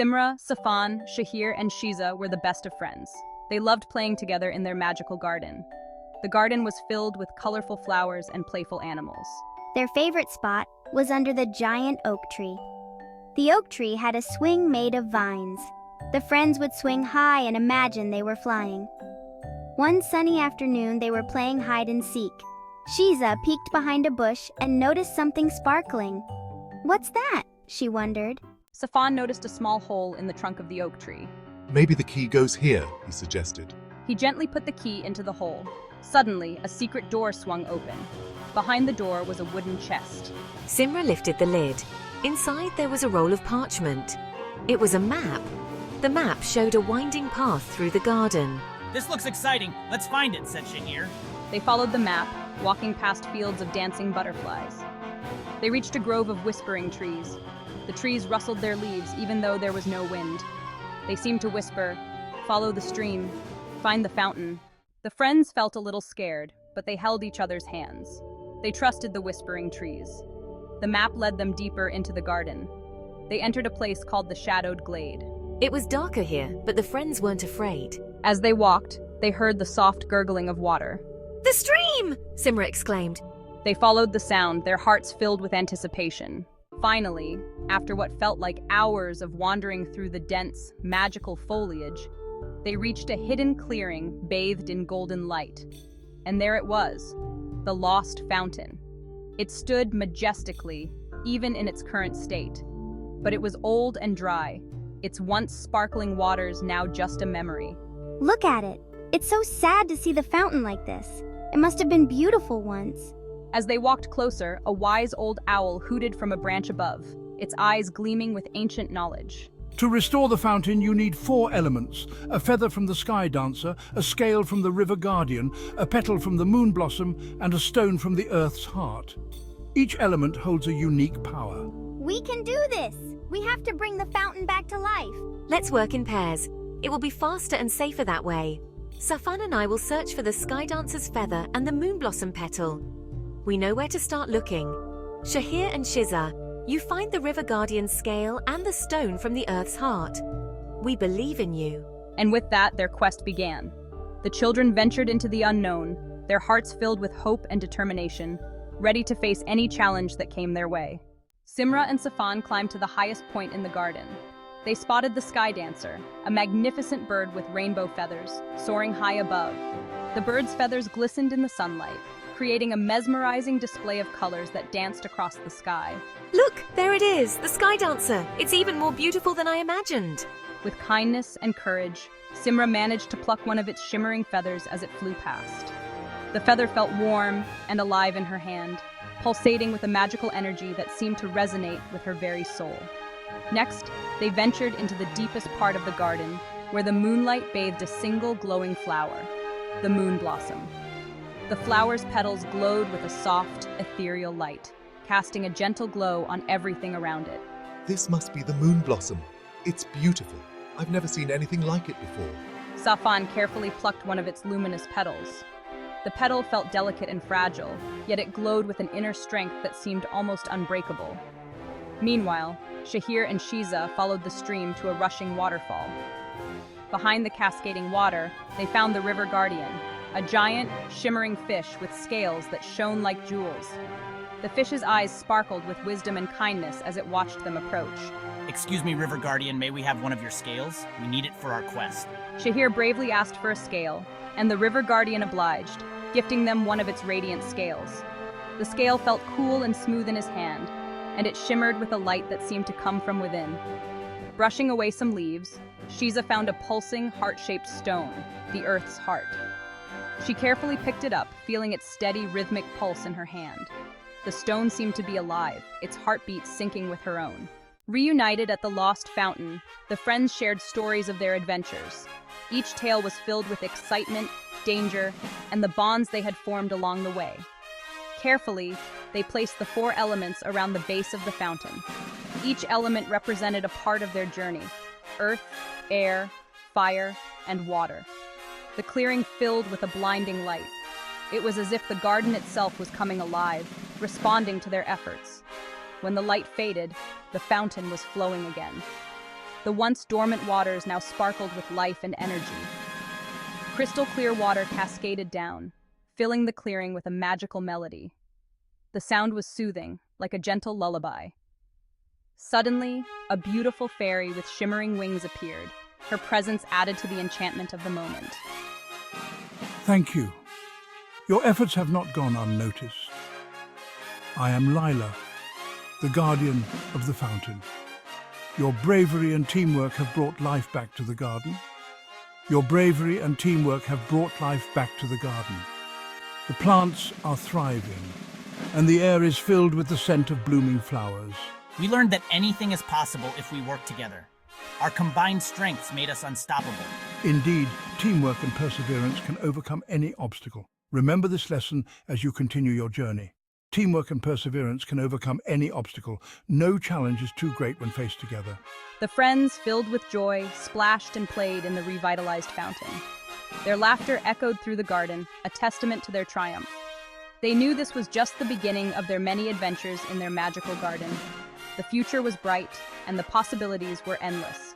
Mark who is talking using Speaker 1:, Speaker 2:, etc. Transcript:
Speaker 1: Simra, Safan, Shaheer, and Shiza were the best of friends. They loved playing together in their magical garden. The garden was filled with colorful flowers and playful animals.
Speaker 2: Their favorite spot was under the giant oak tree. The oak tree had a swing made of vines. The friends would swing high and imagine they were flying. One sunny afternoon, they were playing hide and seek. Shiza peeked behind a bush and noticed something sparkling. "What's that?" she wondered.
Speaker 1: Safan noticed a small hole in the trunk of the oak tree.
Speaker 3: Maybe the key goes here, he suggested.
Speaker 1: He gently put the key into the hole. Suddenly, a secret door swung open. Behind the door was a wooden chest.
Speaker 4: Simra lifted the lid. Inside there was a roll of parchment. It was a map. The map showed a winding path through the garden.
Speaker 5: "This looks exciting. Let's find it," said Shaheer.
Speaker 1: They followed the map, walking past fields of dancing butterflies. They reached a grove of whispering trees. The trees rustled their leaves even though there was no wind. They seemed to whisper, "Follow the stream, find the fountain." The friends felt a little scared, but they held each other's hands. They trusted the whispering trees. The map led them deeper into the garden. They entered a place called the Shadowed Glade.
Speaker 4: It was darker here, but the friends weren't afraid.
Speaker 1: As they walked, they heard the soft gurgling of water.
Speaker 4: "The stream!" Simra exclaimed.
Speaker 1: They followed the sound, their hearts filled with anticipation. Finally, after what felt like hours of wandering through the dense, magical foliage, they reached a hidden clearing bathed in golden light. And there it was, the lost fountain. It stood majestically, even in its current state. But it was old and dry, its once sparkling waters now just a memory.
Speaker 2: "Look at it. It's so sad to see the fountain like this. It must have been beautiful once."
Speaker 1: As they walked closer, a wise old owl hooted from a branch above, its eyes gleaming with ancient knowledge.
Speaker 6: To restore the fountain, you need 4 elements: a feather from the sky dancer, a scale from the river guardian, a petal from the moon blossom, and a stone from the earth's heart. Each element holds a unique power.
Speaker 2: "We can do this! We have to bring the fountain back to life."
Speaker 4: Let's work in pairs. It will be faster and safer that way. Safan and I will search for the sky dancer's feather and the moon blossom petal. We know where to start looking. Shaheer and Shiza, you find the river guardian's scale and the stone from the earth's heart. We believe in you.
Speaker 1: And with that, their quest began. The children ventured into the unknown, their hearts filled with hope and determination, ready to face any challenge that came their way. Simra and Safan climbed to the highest point in the garden. They spotted the sky dancer, a magnificent bird with rainbow feathers, soaring high above. The bird's feathers glistened in the sunlight, creating a mesmerizing display of colors that danced across the sky.
Speaker 4: Look, there it is, the sky dancer. It's even more beautiful than I imagined.
Speaker 1: With kindness and courage, Simra managed to pluck one of its shimmering feathers as it flew past. The feather felt warm and alive in her hand, pulsating with a magical energy that seemed to resonate with her very soul. Next, they ventured into the deepest part of the garden, where the moonlight bathed a single glowing flower, the moon blossom. The flower's petals glowed with a soft, ethereal light, casting a gentle glow on everything around it.
Speaker 3: This must be the moon blossom. It's beautiful. I've never seen anything like it before.
Speaker 1: Safan carefully plucked one of its luminous petals. The petal felt delicate and fragile, yet it glowed with an inner strength that seemed almost unbreakable. Meanwhile, Shaheer and Shiza followed the stream to a rushing waterfall. Behind the cascading water, they found the river guardian, a giant, shimmering fish with scales that shone like jewels. The fish's eyes sparkled with wisdom and kindness as it watched them approach.
Speaker 5: "Excuse me, River Guardian, may we have one of your scales? We need it for our quest."
Speaker 1: Shaheer bravely asked for a scale, and the river guardian obliged, gifting them one of its radiant scales. The scale felt cool and smooth in his hand, and it shimmered with a light that seemed to come from within. Brushing away some leaves, Shiza found a pulsing, heart-shaped stone, the Earth's heart. She carefully picked it up, feeling its steady, rhythmic pulse in her hand. The stone seemed to be alive, its heartbeat syncing with her own. Reunited at the lost fountain, the friends shared stories of their adventures. Each tale was filled with excitement, danger, and the bonds they had formed along the way. Carefully, they placed the 4 elements around the base of the fountain. Each element represented a part of their journey: earth, air, fire, and water. The clearing filled with a blinding light. It was as if the garden itself was coming alive, responding to their efforts. When the light faded, the fountain was flowing again. The once dormant waters now sparkled with life and energy. Crystal clear water cascaded down, filling the clearing with a magical melody. The sound was soothing, like a gentle lullaby. Suddenly, a beautiful fairy with shimmering wings appeared. Her presence added to the enchantment of the moment.
Speaker 6: Thank you. Your efforts have not gone unnoticed. I am Lila, the guardian of the fountain. Your bravery and teamwork have brought life back to the garden. Your bravery and teamwork have brought life back to the garden. The plants are thriving, and the air is filled with the scent of blooming flowers.
Speaker 5: We learned that anything is possible if we work together. Our combined strengths made us unstoppable.
Speaker 6: Indeed, teamwork and perseverance can overcome any obstacle. Remember this lesson as you continue your journey. Teamwork and perseverance can overcome any obstacle. No challenge is too great when faced together.
Speaker 1: The friends, filled with joy, splashed and played in the revitalized fountain. Their laughter echoed through the garden, a testament to their triumph. They knew this was just the beginning of their many adventures in their magical garden. The future was bright, and the possibilities were endless.